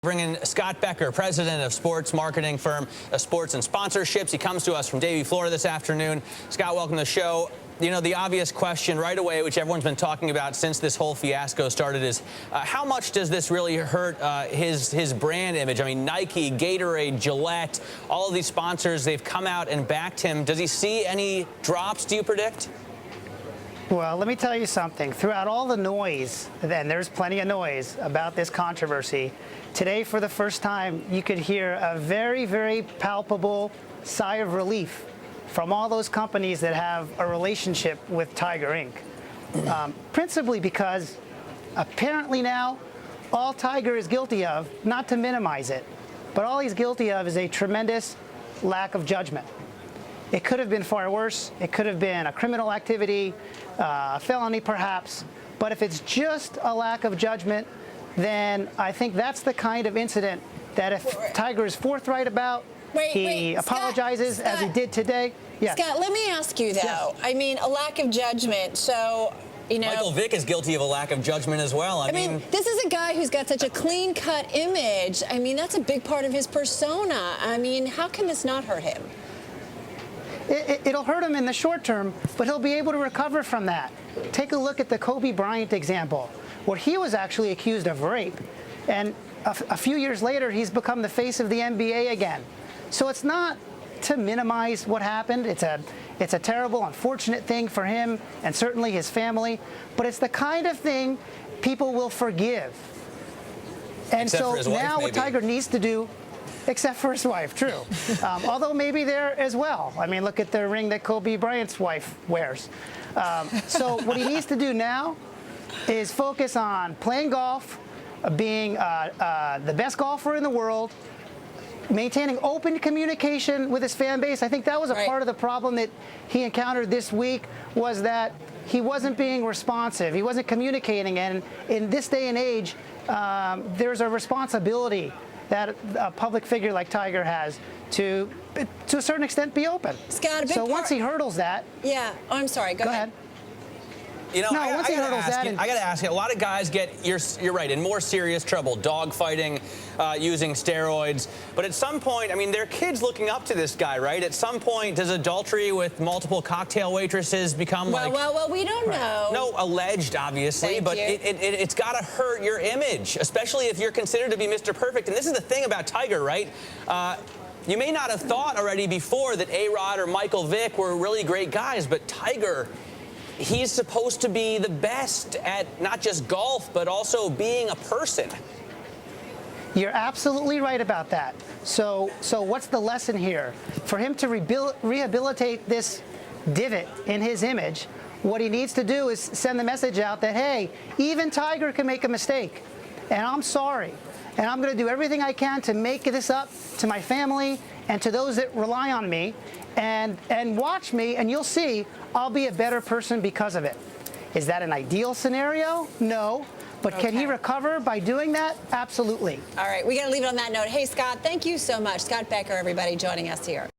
Bringing Scott Becher, president of sports marketing firm Sports and Sponsorships. He comes to us from Davie, Florida this afternoon. Scott, welcome to the show. You know, the obvious question right away, which everyone's been talking about since this whole fiasco started, is how much does this really hurt his brand image? I mean, Nike, Gatorade, Gillette, all of these sponsors, they've come out and backed him. Does he see any drops, do you predict? Well, let me tell you something. Throughout all the noise, and there's plenty of noise about this controversy, today for the first time you could hear a very, very palpable sigh of relief from all those companies that have a relationship with Tiger Inc. Principally because apparently now all Tiger is guilty of, not to minimize it, but all he's guilty of is a tremendous lack of judgment. It could have been far worse. It could have been a criminal activity, a felony perhaps. But if it's just a lack of judgment, then I think that's the kind of incident that if Tiger is forthright about, he apologizes Scott, as he did today. Yes. Scott, let me ask you, though. Yes. I mean, a lack of judgment. So, you know, Michael Vick is guilty of a lack of judgment as well. I mean, this is a guy who's got such a clean-cut image. I mean, that's a big part of his persona. I mean, how can this not hurt him? It'll hurt him in the short term, but he'll be able to recover from that. Take a look at the Kobe Bryant example, where he was actually accused of rape, and a few years later, he's become the face of the NBA again. So it's not to minimize what happened. It's a terrible, unfortunate thing for him and certainly his family, but it's the kind of thing people will forgive. And so now what Tiger needs to do, except for his wife, true. Although maybe there as well. I mean, look at the ring that Kobe Bryant's wife wears. So what he needs to do now is focus on playing golf, being the best golfer in the world, maintaining open communication with his fan base. I think that was a part of the problem that he encountered this week, was that he wasn't being responsive. He wasn't communicating. And in this day and age, there's a responsibility that a public figure like Tiger has to a certain extent, be open. Scott, so once he hurdles that... Yeah. Oh, I'm sorry. Go ahead. You know, I gotta ask you, a lot of guys get, you're right, in more serious trouble, dogfighting, using steroids. But at some point, I mean, there are kids looking up to this guy, right? At some point, does adultery with multiple cocktail waitresses become Well, we don't know. No, alleged, obviously, but it's gotta hurt your image, especially if you're considered to be Mr. Perfect. And this is the thing about Tiger, right? You may not have thought already before that A-Rod or Michael Vick were really great guys, but Tiger, he's supposed to be the best at not just golf, but also being a person. You're absolutely right about that. So what's the lesson here? For him to rehabilitate this divot in his image, what he needs to do is send the message out that, hey, even Tiger can make a mistake, and I'm sorry. And I'm going to do everything I can to make this up to my family and to those that rely on me. And watch me, and you'll see I'll be a better person because of it. Is that an ideal scenario? No. But can he recover by doing that? Absolutely. All right. We got to leave it on that note. Hey, Scott, thank you so much. Scott Becher, everybody, joining us here.